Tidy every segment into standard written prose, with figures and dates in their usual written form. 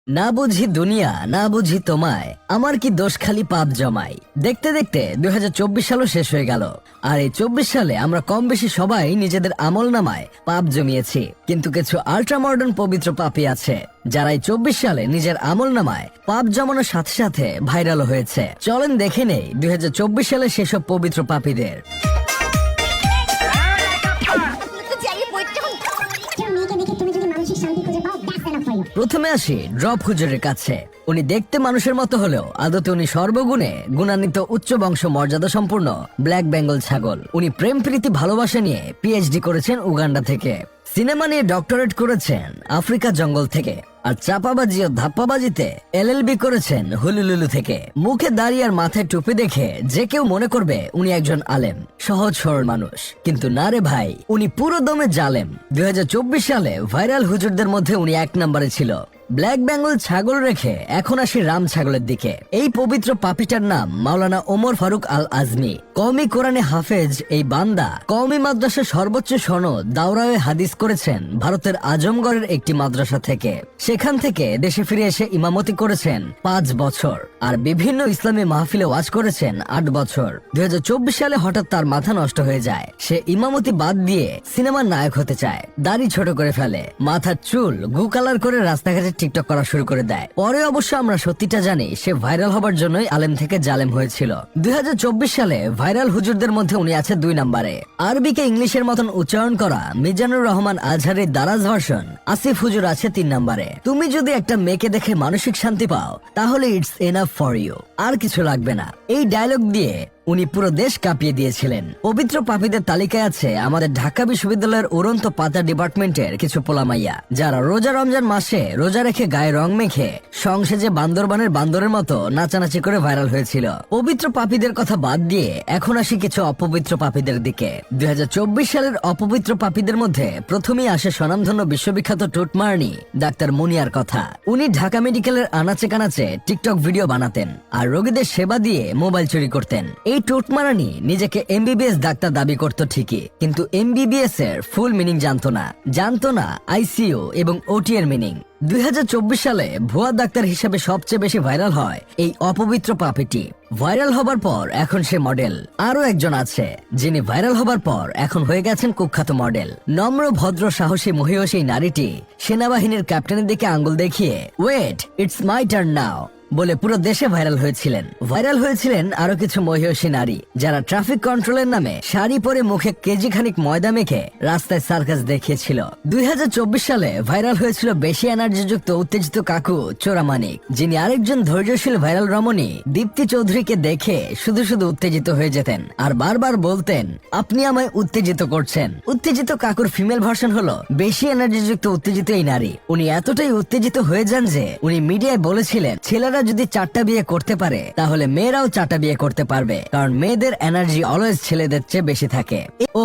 না বুঝি দুনিয়া না বুঝি তোমায়, আমার কি দোষ খালি পাপ জমাই। দেখতে দেখতে 2024 সালও শেষ হয়ে গেল। আর এই 24 সালে আমরা কম বেশি সবাই নিজেদের আমল নামায় পাপ জমিয়েছি, কিন্তু কিছু আল্ট্রা মডার্ন পবিত্র পাপী আছে যারা এই 24 সালে নিজের আমল নামায় পাপ জমানোর সাথে সাথে ভাইরাল হয়েছে। চলেন দেখে নেই 2024 সালে সেসব পবিত্র পাপীদের। প্রথমে আসি ড্রপ হুজুরের কাছে। উনি দেখতে মানুষের মতো হলেও আদতে উনি সর্বগুণে গুণান্বিত উচ্চ বংশ মর্যাদা সম্পূর্ণ ব্ল্যাক বেঙ্গল ছাগল। উনি প্রেম প্রীতি ভালোবাসা নিয়ে পিএইচডি করেছেন উগান্ডা থেকে, সিনেমা নিয়ে ডক্টরেট করেছেন আফ্রিকা জঙ্গল থেকে, আর চাপাবাজি ও ধাপ্পাবাজিতে এলএলবি করেছেন হুলুলুলু থেকে। মুখে দাড়ি আর মাথায় টুপি দেখে যে কেউ মনে করবে উনি একজন আলেম, সহজ সরল মানুষ, কিন্তু না রে ভাই, উনি পুরো দমে জালেম। 2024 সালে ভাইরাল হুজুরদের মধ্যে উনি এক নম্বরে ছিল। ব্ল্যাক বেঙ্গল ছাগল রেখে এখন আসি রাম ছাগলের দিকে। এই পবিত্র পাপিটার নাম মাওলানা ওমর ফারুক আল আজমি। কওমি কোরআনে হাফেজ এই বান্দা কওমি মাদ্রাসার সর্বোচ্চ সনদ দাওরায়ে হাদিস করেছেন ভারতের আজমগড়ের একটি মাদ্রাসা থেকে। সেখান থেকে দেশে ফিরে এসে ইমামতি করেছেন 5 বছর, আর বিভিন্ন ইসলামী মাহফিলে ওয়াজ করেছেন 8 বছর। 2024 সালে হঠাৎ তার মাথা নষ্ট হয়ে যায়। সে ইমামতি বাদ দিয়ে সিনেমার নায়ক হতে চায়, দাড়ি ছোট করে ফেলে, মাথার চুল গু কালার করে রাস্তাঘাটে টিকটক করা শুরু করে দেয়। পরে অবশ্য আমরা সত্যিটা জানি সে ভাইরাল হবার জন্যই আলেম থেকে জালেম হয়েছিল। 2024 সালে ভাইরাল হুজুরদের মধ্যে উনি আছে 2 নম্বরে। আরবিকে ইংলিশের মতন উচ্চারণ করা মিজানুর রহমান আজহারের দারাজ ভার্সন আসিফ হুজুর আছে 3 নম্বরে। তুমি যদি একটা মেয়েকে দেখে মানসিক শান্তি পাও তাহলে ইটস এনাফ ফর ইউ, আর কিছু লাগবে না। এই ডায়লগ দিয়ে উনি পুরো দেশ কাঁপিয়ে দিয়েছিলেন। পবিত্র পাপীদের তালিকায় আছে আমাদের ঢাকা বিশ্ববিদ্যালয়ের উড়ন্ত পাতা ডিপার্টমেন্টের কিছু পোলামাইয়া, যারা রোজা রমজান মাসে রোজা রেখে গায়ে রং মেখে সংসেজে বান্দরবানের বান্দরের মতো নাচানাচি করে ভাইরাল হয়েছিল। পবিত্র পাপীদের কথা বাদ দিয়ে এখন আসি কিছু অপবিত্র পাপীদের দিকে। 2024 সালের অপবিত্র পাপীদের মধ্যে প্রথমেই আসে স্বনামধন্য বিশ্ববিখ্যাত টুটমার্নি ডাক্তার মুনিয়ার কথা। উনি ঢাকা মেডিকেলের আনাচে কানাচে টিকটক ভিডিও বানাতেন আর রোগীদের সেবা দিয়ে মোবাইল চুরি করতেন। এই টুটমারানি নিজেকে এমবিবিএস ডাক্তার দাবি করত ঠিকই, কিন্তু এমবিবিএস এর ফুল মিনিং জানতো না আইসিইউ এবং ওটি এর মিনিং। 2024 সালে ভুয়া ডাক্তার হিসেবে সবচেয়ে বেশি ভাইরাল হয় এই অপবিত্র পাপীটি। ভাইরাল হবার পর এখন সে মডেল। আরো একজন আছে যিনি ভাইরাল হবার পর এখন হয়ে গেছেন কুখ্যাত মডেল। নম্র ভদ্র সাহসী মহিয়সী নারীটি সেনাবাহিনীর ক্যাপ্টেনের দিকে আঙ্গুল দেখিয়ে wait it's my turn now বলে পুরো দেশে ভাইরাল হয়েছিলেন আরো কিছু মহিয়সী নারী, যারা ট্রাফিক কন্ট্রোলের নামে শাড়ি পরে মুখে কেজি খানিক ময়দা মেখে রাস্তায় সার্কাস দেখিয়েছিল। 2024 সালে ভাইরাল হয়েছিল বেশি এনার্জিযুক্ত উত্তেজিত কাকু চোরামানিক, যিনি আরেকজন ধৈর্যশীল ভাইরাল রমণী দীপ্তি চৌধুরীকে দেখে শুধু শুধু উত্তেজিত হয়ে যেতেন আর বারবার বলতেন আপনি আমায় উত্তেজিত করছেন। উত্তেজিত কাকুর ফিমেল ভার্সন হলো বেশি এনার্জিযুক্ত উত্তেজিত এই নারী। উনি এতটাই উত্তেজিত হয়ে যান যে উনি মিডিয়ায় বলেছিলেন ছেলেরা যদি 4টা বিয়ে করতে পারে তাহলে মেয়েরাও 4টা বিয়ে করতে পারবে, কারণ মেয়েদের এনার্জি অলওয়েজ ছেলেদের চেয়ে বেশি থাকে। ও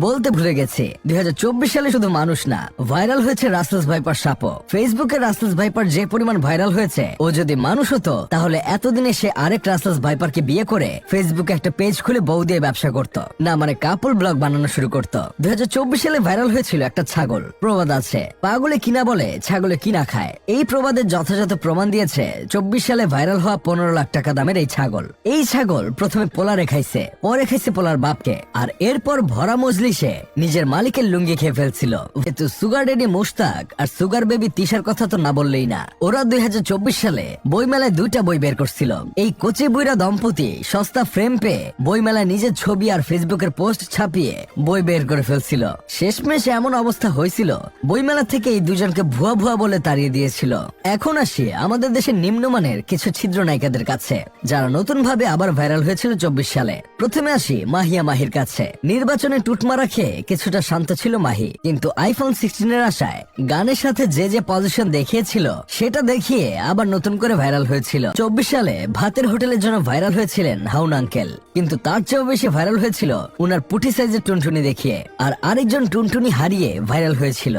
বলতে ভুলে গেছি, 2024 সালে শুধু মানুষ না, ভাইরাল হয়েছে রাসেলস ভাইপার সাপও। ফেসবুকে রাসেলস ভাইপার যে পরিমাণ ভাইরাল হয়েছে, ও যদি মানুষ হতো তাহলে এতদিনে সে আরেক রাসেলস ভাইপারকে বিয়ে করে ফেসবুকে একটা পেজ খুলে বউ দিয়ে ব্যবসা করত, না মানে কাপল ব্লগ বানানো শুরু করত। 2024 সালে ভাইরাল হয়েছিল একটা ছাগল। প্রবাদ আছে পাগলে কিনা বলে ছাগলে কিনা খায়। এই প্রবাদের যথাযথ প্রমাণ দিয়েছে 24 সালে ভাইরাল হওয়া 15 লাখ টাকা দামের এই ছাগল প্রথমে পোলারে খাইছে, পরে খাইছে পোলার বাপকে, আর এরপর ভরা মজলিসে নিজের মালিকের লুঙ্গি খেয়ে ফেলছিল। কিন্তু সুগার ডেডি মুশতাক আর সুগার বেবি তিশার কথা তো না বললেই না। ওরা 2024 সালে বইমেলায় 2টা বই বের করছিল। এই কচি বুইরা দম্পতি সস্তা ফ্রেম পেয়ে বইমেলায় নিজের ছবি আর ফেসবুকের পোস্ট ছাপিয়ে বই বের করে ফেলছিল। শেষমেশ এমন অবস্থা হয়েছিল বইমেলা থেকে এই দুজনকে ভুয়া ভুয়া বলে তাড়িয়ে দিয়েছিল। এখন আসি আমাদের দেশের নিম্নমানের কিছু ছিদ্র নায়িকাদের কাছে, যারা নতুন ভাবে আবার ভাইরাল হয়েছিল 24 সালে। প্রথমে আসি মাহিয়া মাহির কাছে। নির্বাচনে টুটমারা খেয়ে কিছুটা শান্ত ছিল মাহি, কিন্তু আইফোন 16 এর আশায় গানের সাথে যে পজিশন দেখিয়েছিল সেটা দেখিয়ে আবার নতুন করে ভাইরাল হয়েছিল। 24 সালে ভাতের হোটেলের জন্য ভাইরাল হয়েছিলেন হাউন আঙ্কেল, কিন্তু তার চেয়েও বেশি ভাইরাল হয়েছিল উনার পুটি সাইজের টুনটুনি দেখিয়ে। আর আরেকজন টুনটুনি হারিয়ে ভাইরাল হয়েছিল।